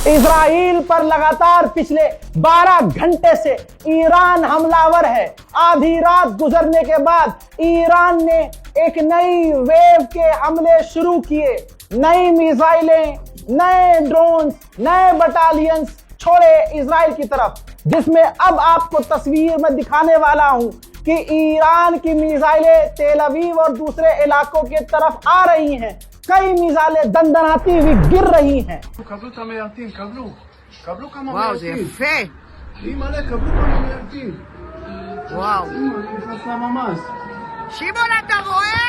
Israel पर लगातार पिछले 12 घंटे से ईरान हमलावर है। आधी रात गुजरने के बाद ईरान ने एक नई वेव के हमले शुरू किए। नई मिसाइलें, नए ड्रोन, नए बटालियंस छोड़े इजराइल की तरफ, जिसमें अब आपको तस्वीर में दिखाने वाला हूं कि ईरान की मिसाइलें तेल अवीव और दूसरे इलाकों की तरफ आ रही हैं। कई मिसाइलें दंदनाती हुई गिर रही हैं। וואו, זה יפה. וואו. שמעון, אתה רואה?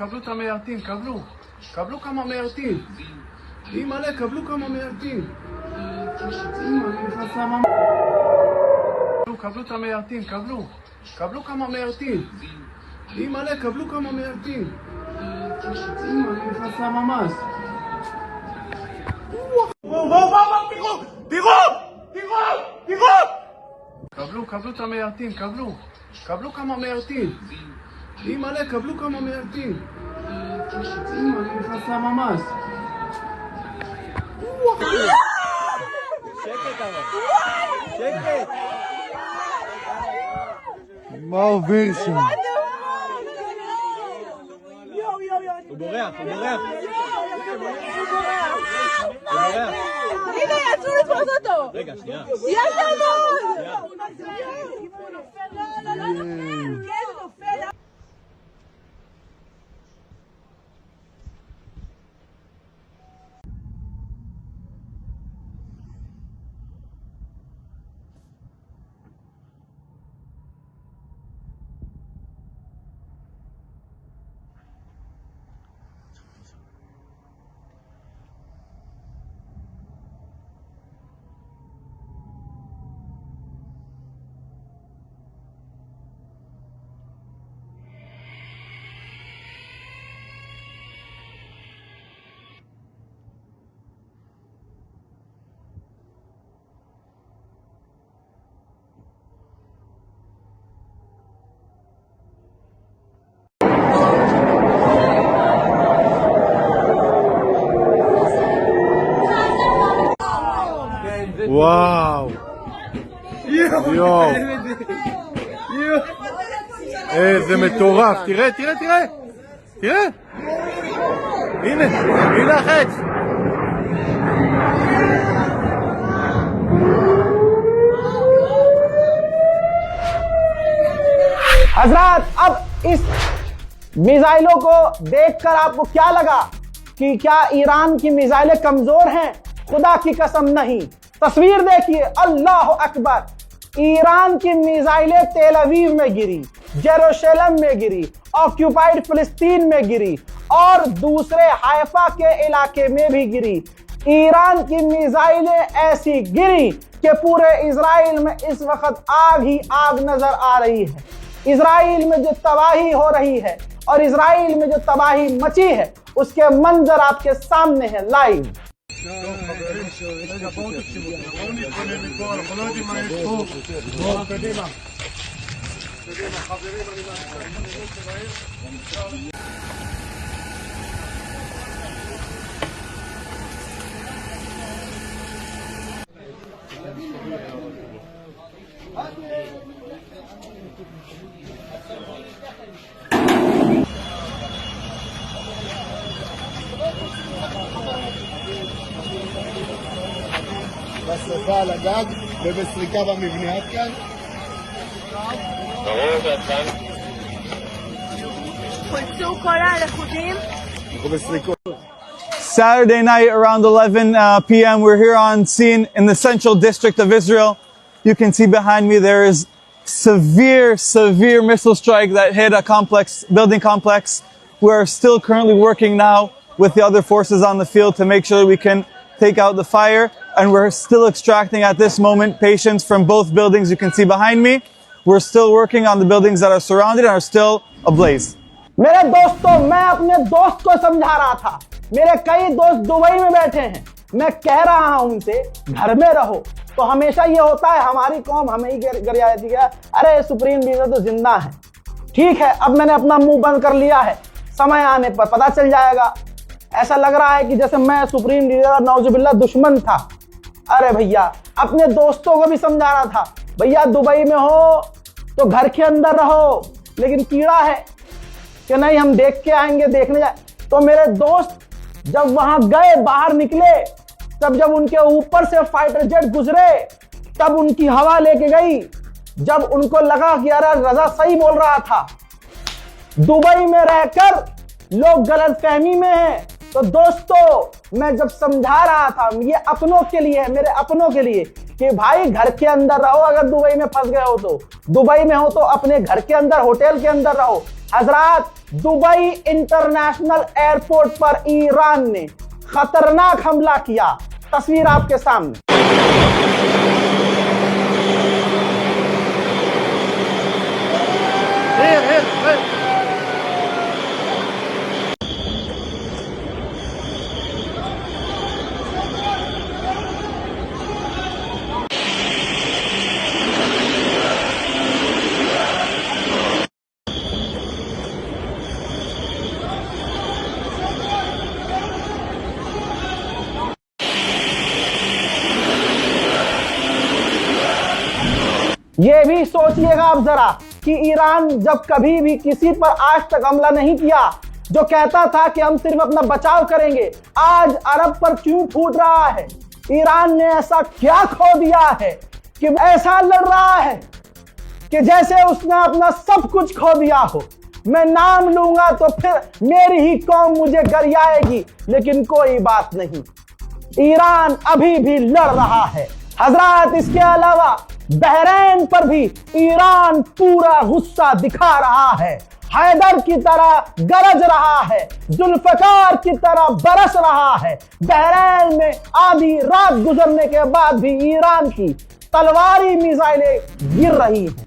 קבלו את המיירטים, קבלו כמה מיירטים. מלא, קבלו כמה מיירטים. קבלו את המיירטים, קבלו כמה מיירטים. מלא, קבלו כמה מיירטים. נכנסה ממש. קבלו את המיירטים, קבלו כמה מיירטים. מלא, קבלו כמה מיירטים. נכנסה ממש. שקט. מה עובר שם? הוא בורח. הנה, יצאו לתפוס אותו! רגע, שנייה. יש לנו! וואו. יואו. איזה מטורף. תראה. הנה החץ. हजरात, अब इस मिसाइलों को देखकर आपको क्या लगा कि क्या ईरान की मिसाइलें कमजोर हैं? खुदा की कसम नहीं। तस्वीर देखिए, अल्लाह अकबर। ईरान की मिसाइलें तेल अवीव में गिरी, जेरूशलेम में गिरी, ऑक्यूपाइड फिलिस्तीन में गिरी और दूसरे हाइफा के इलाके में भी गिरी। ईरान की मिसाइलें ऐसी गिरी कि पूरे इजराइल में इस वक्त आग ही आग नजर आ रही है। इजराइल में जो तबाही हो रही है और इजराइल में जो तबाही मची है, उसके मंजर आपके सामने है live. בשרפה על הגג ובסריקה במבנה. עד כאן? חולצו כל הלכודים. אנחנו בסריקות. Saturday night around 11 p.m. we're here on scene in the central district of Israel. You can see behind me there is severe missile strike that hit a building complex. We are still currently working now with the other forces on the field to make sure we can take out the fire, and we're still extracting at this moment patients from both buildings you can see behind me. We're still working on the buildings that are surrounded and are still ablaze. मेरे दोस्तों, मैं अपने दोस्त को समझा रहा था मेरे कई दोस्त दुबई में बैठे हैं। मैं कह रहा हूं उनसे घर में रहो। तो हमेशा ये होता है हमारी कौम हमें ही गरिया जाती है, अरे सुप्रीम लीडर तो जिंदा है। ठीक है, अब मैंने अपना मुंह बंद कर लिया है, समय आने पर पता चल जाएगा। ऐसा लग रहा है कि जैसे मैं सुप्रीम लीडर और नौजुबिल्ला दुश्मन था। अरे भैया, अपने दोस्तों को भी समझाना था, भैया दुबई में हो तो घर के अंदर रहो, लेकिन कीड़ा है कि नहीं हम देख के आएंगे, देखने जाए। तो मेरे दोस्त जब वहां गए, बाहर निकले, तब जब उनके ऊपर से फाइटर जेट गुजरे, तब उनकी हवा लेके गई। जब उनको लगा कि यार रजा सही बोल रहा था, दुबई में रहकर लोग गलतफहमी में हैं। तो दोस्तों, मैं जब समझा रहा था, ये अपनों के लिए है, मेरे अपनों के लिए, कि भाई घर के अंदर रहो। अगर दुबई में फंस गए हो तो दुबई में हो तो अपने घर के अंदर, होटल के अंदर रहो। हजरात, दुबई इंटरनेशनल एयरपोर्ट पर ईरान ने खतरनाक हमला किया। तस्वीर आपके सामने। ये भी सोचिएगा आप जरा कि ईरान जब कभी भी किसी पर आज तक हमला नहीं किया, जो कहता था कि हम सिर्फ अपना बचाव करेंगे, आज अरब पर क्यों फूट रहा है? ईरान ने ऐसा क्या खो दिया है कि ऐसा लड़ रहा है कि जैसे उसने अपना सब कुछ खो दिया हो। मैं नाम लूंगा तो फिर मेरी ही कौम मुझे गरियाएगी, लेकिन कोई बात नहीं, ईरान अभी भी लड़ रहा है। हजरात, इसके अलावा बहरैन पर भी ईरान पूरा गुस्सा दिखा रहा है, हैदर की तरह गरज रहा है, जुल्फकार की तरह बरस रहा है। बहरैन में आधी रात गुजरने के बाद भी ईरान की तलवारी मिसाइलें गिर रही हैं।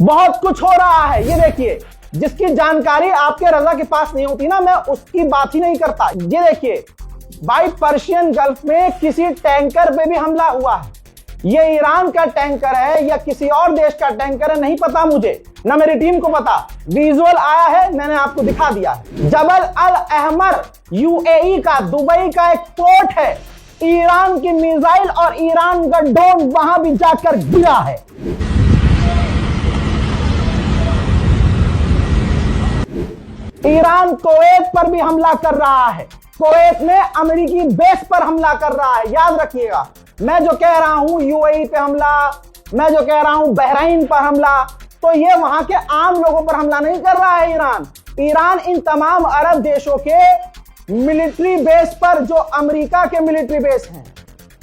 बहुत कुछ हो रहा है। ये देखिए, जिसकी जानकारी आपके रजा के पास नहीं होती ना, मैं उसकी बात ही नहीं करता। ये देखिए भाई, पर्शियन गल्फ में किसी टैंकर पे भी हमला हुआ है। ये ईरान का टैंकर है या किसी और देश का टैंकर है नहीं पता मुझे, ना मेरी टीम को पता। विजुअल आया है, मैंने आपको दिखा दिया। जबल अल अहमर यूएई का, दुबई का एक पोर्ट है। ईरान की मिसाइल और ईरान का ड्रोन वहां भी जाकर गिरा है। ईरान कुवैत पर भी हमला कर रहा है। कुवैत में अमेरिकी बेस पर हमला कर रहा है। याद रखिएगा, मैं जो कह रहा हूं यूएई पे हमला, मैं जो कह रहा हूं बहरीन पर हमला, तो ये वहां के आम लोगों पर हमला नहीं कर रहा है। ईरान इन तमाम अरब देशों के मिलिट्री बेस पर, जो अमेरिका के मिलिट्री बेस हैं,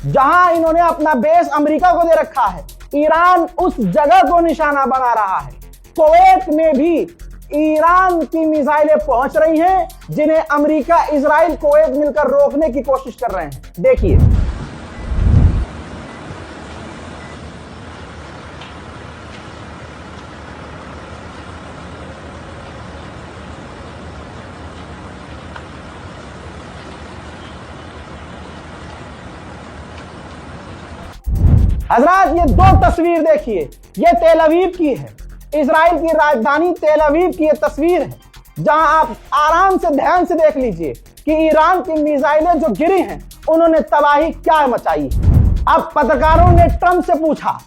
जहां इन्होंने अपना बेस अमेरिका को दे रखा है, ईरान उस जगह को निशाना बना रहा है। कुवैत में भी ईरान की मिसाइलें पहुंच रही हैं, जिन्हें अमेरिका, इजराइल, कुवैत मिलकर रोकने की कोशिश कर रहे हैं। देखिए, हजरात ये दो तस्वीर देखिए, ये तेल अवीव की है, इजराइल की राजधानी तेल अवीव की ये तस्वीर है, जहां आप आराम से ध्यान से देख लीजिए कि ईरान की मिसाइलें जो गिरी हैं, उन्होंने तबाही क्या मचाई है। अब पत्रकारों ने ट्रंप से पूछा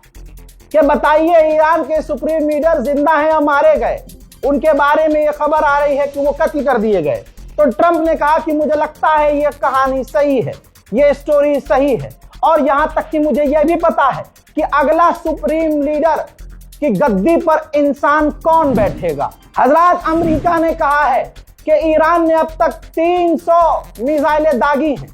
कि बताइए ईरान के सुप्रीम लीडर जिंदा हैं या मारे गए। उनके बारे में ये खबर आ रही है कि वो कत्ल कर दिए गए। तो ट्रंप ने कहा कि मुझे लगता है ये कहानी सही है, ये स्टोरी सही है, और यहां तक कि मुझे यह भी पता है कि अगला सुप्रीम लीडर की गद्दी पर इंसान कौन बैठेगा। हजरात, अमेरिका ने कहा है कि ईरान ने अब तक 300 मिसाइलें दागी हैं,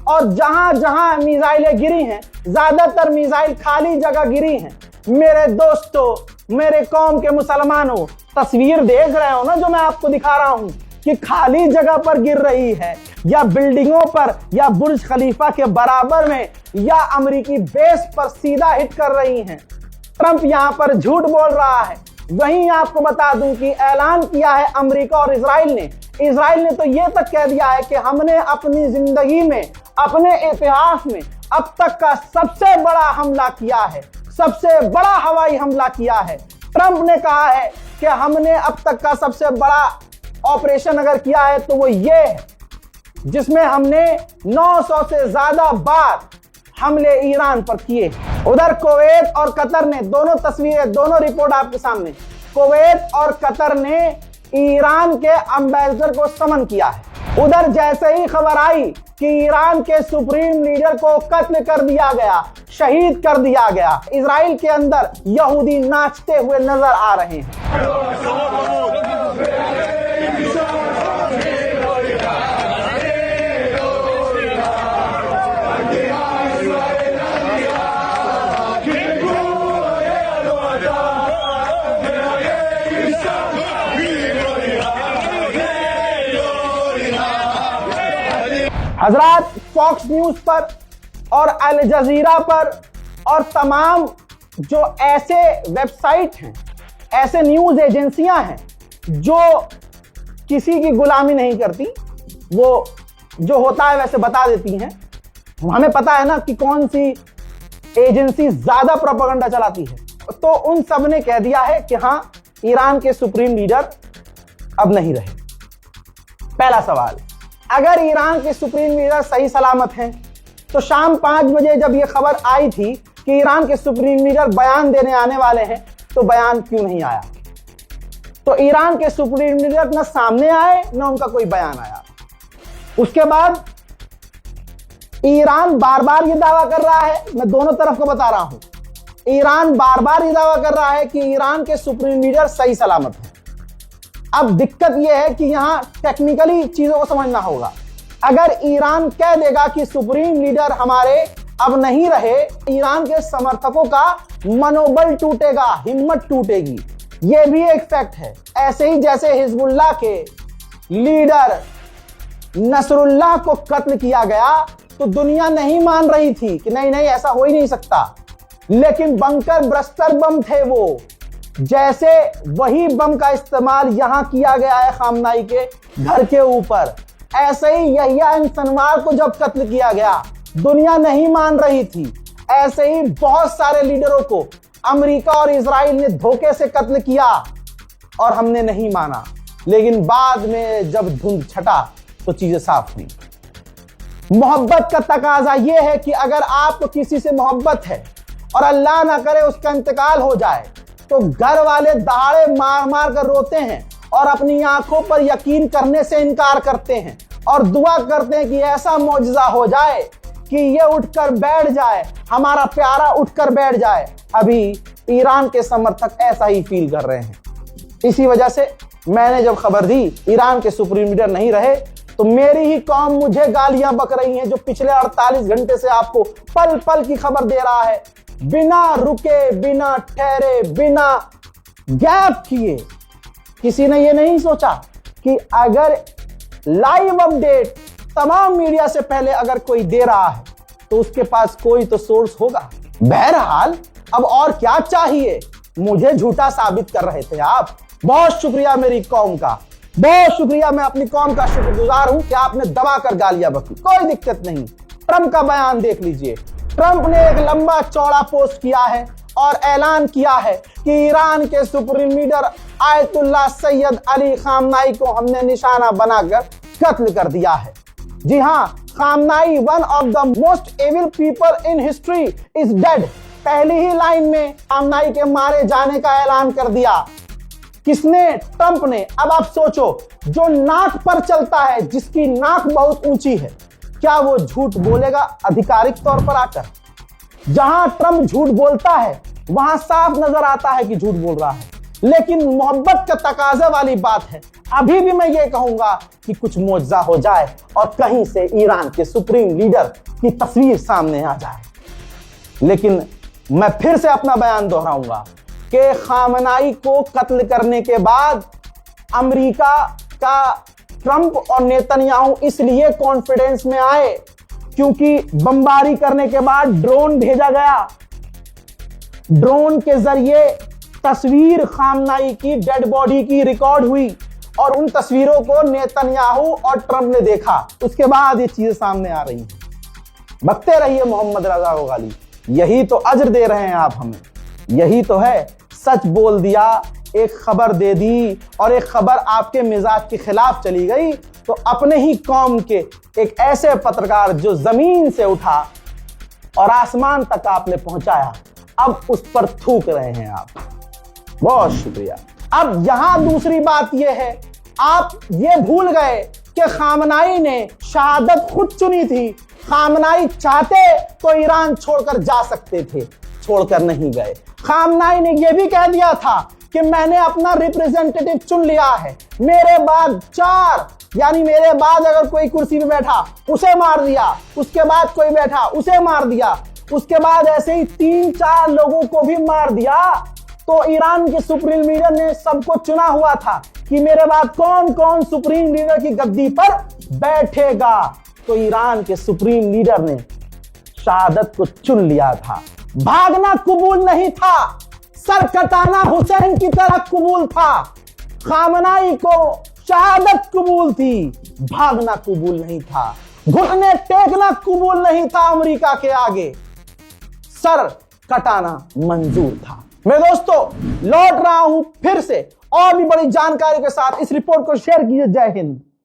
और जहां जहां मिसाइलें गिरी हैं, ज्यादातर मिसाइल खाली जगह गिरी हैं। मेरे दोस्तों, मेरे कौम के मुसलमानों, तस्वीर देख रहे हो ना जो मैं आपको दिखा रहा हूं कि खाली जगह पर गिर रही है, या बिल्डिंगों पर, या बुर्ज खलीफा के बराबर में, या अमेरिकी बेस पर सीधा हिट कर रही हैं। ट्रंप यहां पर झूठ बोल रहा है। वहीं आपको बता दूं कि ऐलान किया है अमेरिका और इजराइल ने तो यह तक कह दिया है कि हमने अपनी जिंदगी में, अपने इतिहास में अब तक का सबसे बड़ा हमला किया है, सबसे बड़ा हवाई हमला किया है। ट्रंप ने कहा है कि हमने अब तक का सबसे बड़ा ऑपरेशन अगर किया है तो वो ये है, जिसमें हमने 900 से ज्यादा बार हमले ईरान पर किए। उधर कुवैत और कतर ने, दोनों तस्वीरें, दोनों रिपोर्ट आपके सामने, कुवैत और कतर ने ईरान के एम्बेसडर को समन किया है। उधर जैसे ही खबर आई कि ईरान के सुप्रीम लीडर को कत्ल कर दिया गया, शहीद कर दिया गया, इजराइल के अंदर यहूदी नाचते हुए नजर आ रहे हैं। हजरात, फॉक्स न्यूज पर और अल जजीरा पर और तमाम जो ऐसे वेबसाइट हैं, ऐसे न्यूज एजेंसियां हैं जो किसी की गुलामी नहीं करती, वो जो होता है वैसे बता देती हैं। हमें पता है ना कि कौन सी एजेंसी ज्यादा प्रोपेगेंडा चलाती है। तो उन सब ने कह दिया है कि हां, ईरान के सुप्रीम लीडर अब नहीं रहे। पहला सवाल, अगर ईरान के सुप्रीम लीडर सही सलामत हैं, तो शाम 5 बजे जब यह खबर आई थी कि ईरान के सुप्रीम लीडर बयान देने आने वाले हैं, तो बयान क्यों नहीं आया? तो ईरान के सुप्रीम लीडर न सामने आए, न उनका कोई बयान आया। उसके बाद ईरान बार बार ये दावा कर रहा है, मैं दोनों तरफ को बता रहा हूं, ईरान बार बार ये दावा कर रहा है कि ईरान के सुप्रीम लीडर सही सलामत है। अब दिक्कत यह है कि यहां टेक्निकली चीजों को समझना होगा। अगर ईरान कह देगा कि सुप्रीम लीडर हमारे अब नहीं रहे, ईरान के समर्थकों का मनोबल टूटेगा, हिम्मत टूटेगी। यह भी एक फैक्ट है। ऐसे ही जैसे हिजबुल्लाह के लीडर नसरुल्लाह को कत्ल किया गया, तो दुनिया नहीं मान रही थी कि नहीं नहीं ऐसा हो ही नहीं सकता, लेकिन बंकर ब्रस्टर बम थे वो। जैसे वही बम का इस्तेमाल यहां किया गया है खामनाई के घर के ऊपर, ऐसे ही यहिया सिनवार को जब कत्ल किया गया, दुनिया नहीं मान रही थी। ऐसे ही बहुत सारे लीडरों को अमेरिका और इजराइल ने धोखे से कत्ल किया और हमने नहीं माना, लेकिन बाद में जब धुंध छटा तो चीजें साफ हुई। मोहब्बत का तकाजा यह है कि अगर आपको किसी से मोहब्बत है और अल्लाह ना करे उसका इंतकाल हो जाए, तो घर वाले दहाड़े मार मार कर रोते हैं और अपनी आंखों पर यकीन करने से इनकार करते हैं। और दुआ करते हैं कि ऐसा मौजज़ा हो जाए कि ये उठकर बैठ जाए, हमारा प्यारा उठकर बैठ जाए। अभी ईरान के समर्थक ऐसा ही फील कर रहे हैं। इसी वजह से मैंने जब खबर दी ईरान के सुप्रीम लीडर नहीं रहे, तो मेरी ही कौम मुझे गालियां बक रही हैं, जो पिछले 48 घंटे से आपको पल पल की खबर दे रहा है, बिना रुके, बिना ठहरे, बिना गैप किए। किसी ने ये नहीं सोचा कि अगर लाइव अपडेट तमाम मीडिया से पहले अगर कोई दे रहा है तो उसके पास कोई तो सोर्स होगा। बहरहाल अब और क्या चाहिए, मुझे झूठा साबित कर रहे थे आप। बहुत शुक्रिया मेरी कौम का, बहुत शुक्रिया, मैं अपनी कौम का शुक्रगुजार हूं कि आपने दबाकर गालियां बकी, कोई दिक्कत नहीं। ट्रंप का बयान देख लीजिए। ट्रंप ने एक लंबा चौड़ा पोस्ट किया है और ऐलान किया है कि ईरान के supreme leader Ayatollah Syed Ali खामनाई को हमने निशाना बनाकर कत्ल कर दिया है। जी हां, Khamenei one of the most evil people in history is dead. पहली ही लाइन में खामनाई के मारे जाने का ऐलान कर दिया। किसने? ट्रंप ने। अब आप सोचो, जो नाक पर चलता है, जिसकी नाक बहुत ऊंची है, क्या वो झूठ बोलेगा आधिकारिक तौर पर आकर? जहां ट्रंप झूठ बोलता है वहां साफ नजर आता है कि झूठ बोल रहा है। लेकिन मोहब्बत का तकाजा वाली बात है, अभी भी मैं ये कहूंगा कि कुछ मौजज़ा हो जाए और कहीं से ईरान के सुप्रीम लीडर की तस्वीर सामने आ जाए। लेकिन मैं फिर से अपना बयान दोहराऊंगा कि खामनाई को कत्ल करने के बाद अमेरिका का ट्रंप और नेतन्याहू इसलिए कॉन्फिडेंस में आए क्योंकि बमबारी करने के बाद ड्रोन भेजा गया। ड्रोन के जरिए तस्वीर खामनाई की डेड बॉडी की रिकॉर्ड हुई और उन तस्वीरों को नेतन्याहू और ट्रंप ने देखा। उसके बाद ये चीजें सामने आ रही हैं। बकते रहिए मोहम्मद रजा को गाली, यही तो अज्र दे रहे हैं आप हमें, यही तो है। सच बोल दिया, एक खबर दे दी और एक खबर आपके मिजाज के खिलाफ चली गई, तो अपने ही कौम के एक ऐसे पत्रकार जो जमीन से उठा और आसमान तक आपने पहुंचाया, अब उस पर थूक रहे हैं आप। बहुत शुक्रिया। अब यहां दूसरी बात यह है, आप ये भूल गए कि खामनाई ने शहादत खुद चुनी थी। खामनाई चाहते तो ईरान छोड़कर जा सकते थे, छोड़कर नहीं गए। खामनाई ने यह भी कह दिया था कि मैंने अपना रिप्रेजेंटेटिव चुन लिया है, मेरे बाद 4, यानी मेरे बाद अगर कोई कुर्सी पे बैठा उसे मार दिया, उसके बाद कोई बैठा उसे मार दिया, उसके बाद ऐसे ही 3-4 लोगों को भी मार दिया। तो ईरान के सुप्रीम लीडर ने सबको चुना हुआ था कि मेरे बाद कौन कौन सुप्रीम लीडर की गद्दी पर बैठेगा। तो ईरान के सुप्रीम लीडर ने शहादत को चुन लिया था। भागना कबूल नहीं था, सर कटाना हुसैन की तरह कबूल था। खामनाई को शहादत कबूल थी, भागना कबूल नहीं था। घुटने टेकना कबूल नहीं था अमेरिका के आगे, सर कटाना मंजूर था। मैं दोस्तों लौट रहा हूं फिर से और भी बड़ी जानकारी के साथ। इस रिपोर्ट को शेयर कीजिए। जय हिंद।